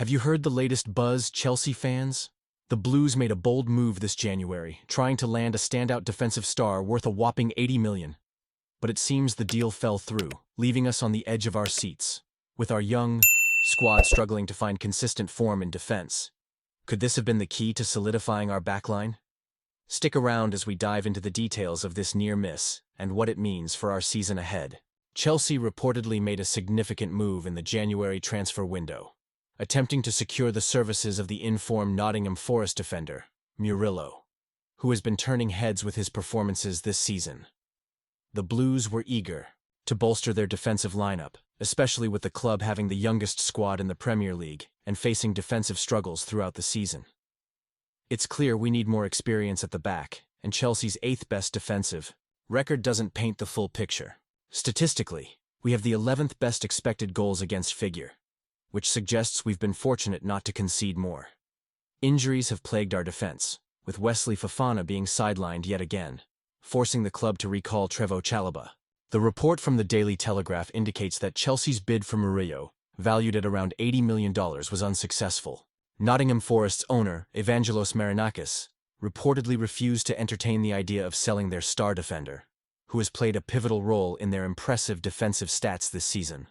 Have you heard the latest buzz, Chelsea fans? The Blues made a bold move this January, trying to land a standout defensive star worth a whopping $80 million. But it seems the deal fell through, leaving us on the edge of our seats, with our young squad struggling to find consistent form in defense. Could this have been the key to solidifying our backline? Stick around as we dive into the details of this near miss and what it means for our season ahead. Chelsea reportedly made a significant move in the January transfer window, attempting to secure the services of the in-form Nottingham Forest defender, Murillo, who has been turning heads with his performances this season. The Blues were eager to bolster their defensive lineup, especially with the club having the youngest squad in the Premier League and facing defensive struggles throughout the season. It's clear we need more experience at the back, and Chelsea's eighth-best defensive record doesn't paint the full picture. Statistically, we have the 11th best expected goals against figure, which suggests we've been fortunate not to concede more. Injuries have plagued our defense, with Wesley Fofana being sidelined yet again, forcing the club to recall Trevoh Chalobah. The report from the Daily Telegraph indicates that Chelsea's bid for Murillo, valued at around $80 million, was unsuccessful. Nottingham Forest's owner, Evangelos Marinakis, reportedly refused to entertain the idea of selling their star defender, who has played a pivotal role in their impressive defensive stats this season.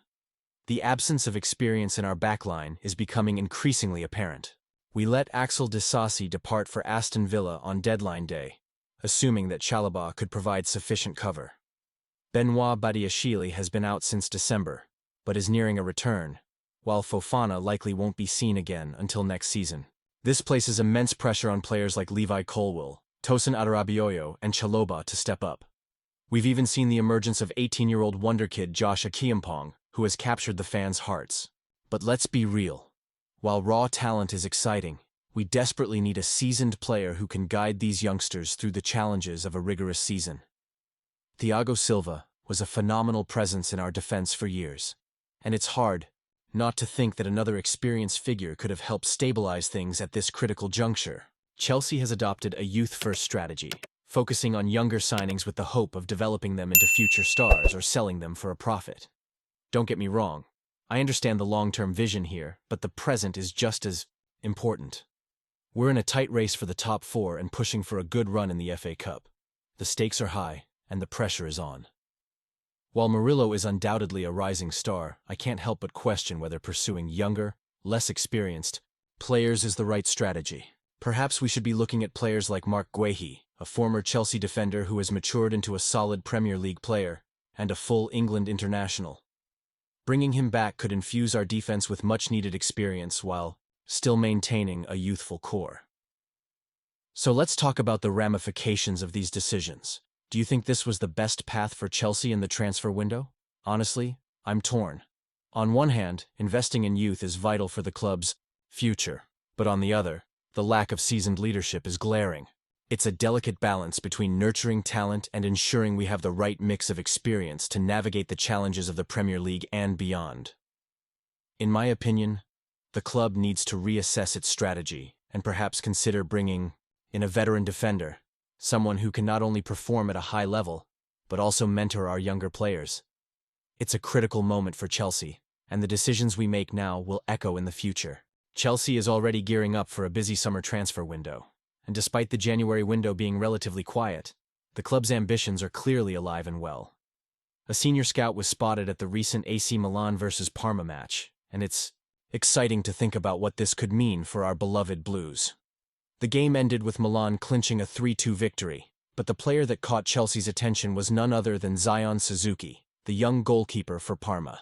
The absence of experience in our backline is becoming increasingly apparent. We let Axel Disasi depart for Aston Villa on deadline day, assuming that Chalobah could provide sufficient cover. Benoit Badiashile has been out since December, but is nearing a return, while Fofana likely won't be seen again until next season. This places immense pressure on players like Levi Colwill, Tosin Adarabioyo, and Chalobah to step up. We've even seen the emergence of 18-year-old wonder kid Josh Akiampong, who has captured the fans' hearts. But let's be real. While raw talent is exciting, we desperately need a seasoned player who can guide these youngsters through the challenges of a rigorous season. Thiago Silva was a phenomenal presence in our defense for years, and it's hard not to think that another experienced figure could have helped stabilize things at this critical juncture. Chelsea has adopted a youth-first strategy, focusing on younger signings with the hope of developing them into future stars or selling them for a profit. Don't get me wrong, I understand the long-term vision here, but the present is just as important. We're in a tight race for the top four and pushing for a good run in the FA Cup. The stakes are high, and the pressure is on. While Murillo is undoubtedly a rising star, I can't help but question whether pursuing younger, less experienced players is the right strategy. Perhaps we should be looking at players like Mark Guehi, a former Chelsea defender who has matured into a solid Premier League player and a full England international. Bringing him back could infuse our defense with much-needed experience while still maintaining a youthful core. So let's talk about the ramifications of these decisions. Do you think this was the best path for Chelsea in the transfer window? Honestly, I'm torn. On one hand, investing in youth is vital for the club's future, but on the other, the lack of seasoned leadership is glaring. It's a delicate balance between nurturing talent and ensuring we have the right mix of experience to navigate the challenges of the Premier League and beyond. In my opinion, the club needs to reassess its strategy and perhaps consider bringing in a veteran defender, someone who can not only perform at a high level, but also mentor our younger players. It's a critical moment for Chelsea, and the decisions we make now will echo in the future. Chelsea is already gearing up for a busy summer transfer window, and despite the January window being relatively quiet, the club's ambitions are clearly alive and well. A senior scout was spotted at the recent AC Milan vs Parma match, and it's exciting to think about what this could mean for our beloved Blues. The game ended with Milan clinching a 3-2 victory, but the player that caught Chelsea's attention was none other than Zion Suzuki, the young goalkeeper for Parma.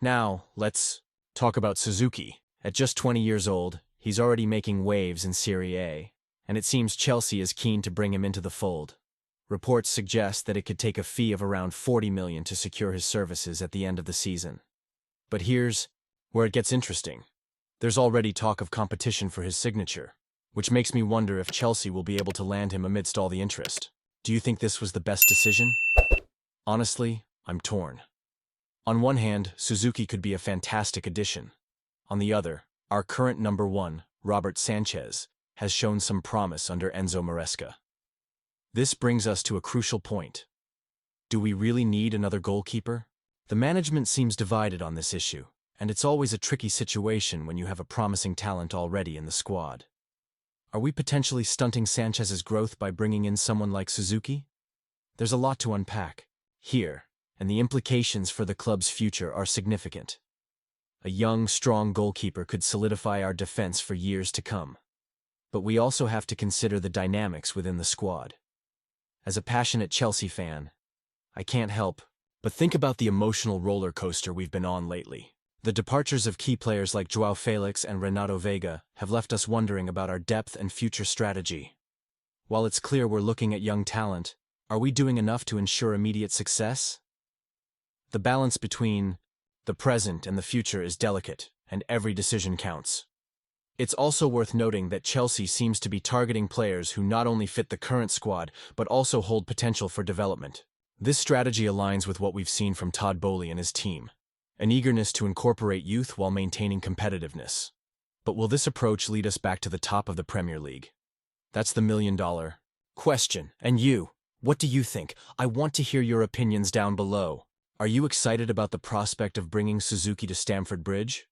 Now, let's talk about Suzuki. At just 20 years old, he's already making waves in Serie A, and it seems Chelsea is keen to bring him into the fold. Reports suggest that it could take a fee of around $40 million to secure his services at the end of the season. But here's where it gets interesting. There's already talk of competition for his signature, which makes me wonder if Chelsea will be able to land him amidst all the interest. Do you think this was the best decision? Honestly, I'm torn. On one hand, Suzuki could be a fantastic addition. On the other, our current number one, Robert Sanchez, has shown some promise under Enzo Maresca. This brings us to a crucial point. Do we really need another goalkeeper? The management seems divided on this issue, And it's always a tricky situation when you have a promising talent already in the squad. Are we potentially stunting Sanchez's growth by bringing in someone like Suzuki? There's a lot to unpack here, and the implications for the club's future are significant. A young, strong goalkeeper could solidify our defense for years to come. But we also have to consider the dynamics within the squad. As a passionate Chelsea fan, I can't help but think about the emotional roller coaster we've been on lately. The departures of key players like João Felix and Renato Veiga have left us wondering about our depth and future strategy. While it's clear we're looking at young talent, are we doing enough to ensure immediate success? The balance between the present and the future is delicate, and every decision counts. It's also worth noting that Chelsea seems to be targeting players who not only fit the current squad, but also hold potential for development. This strategy aligns with what we've seen from Todd Boehly and his team, an eagerness to incorporate youth while maintaining competitiveness. But will this approach lead us back to the top of the Premier League? That's the million-dollar question. And you, what do you think? I want to hear your opinions down below. Are you excited about the prospect of bringing Suzuki to Stamford Bridge?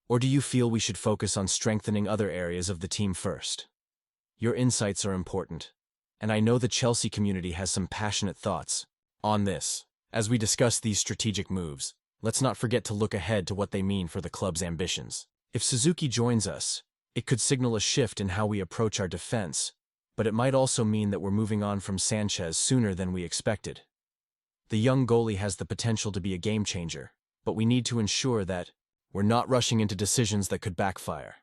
Or do you feel we should focus on strengthening other areas of the team first? Your insights are important, and I know the Chelsea community has some passionate thoughts on this. As we discuss these strategic moves, let's not forget to look ahead to what they mean for the club's ambitions. If Suzuki joins us, it could signal a shift in how we approach our defense, but it might also mean that we're moving on from Sanchez sooner than we expected. The young goalie has the potential to be a game-changer, but we need to ensure that we're not rushing into decisions that could backfire.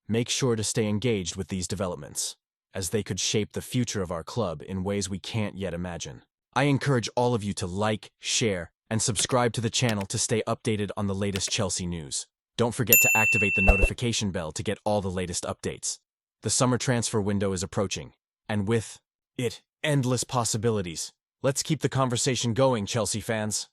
Make sure to stay engaged with these developments, as they could shape the future of our club in ways we can't yet imagine. I encourage all of you to like, share, and subscribe to the channel to stay updated on the latest Chelsea news. Don't forget to activate the notification bell to get all the latest updates. The summer transfer window is approaching, and with it, endless possibilities. Let's keep the conversation going, Chelsea fans.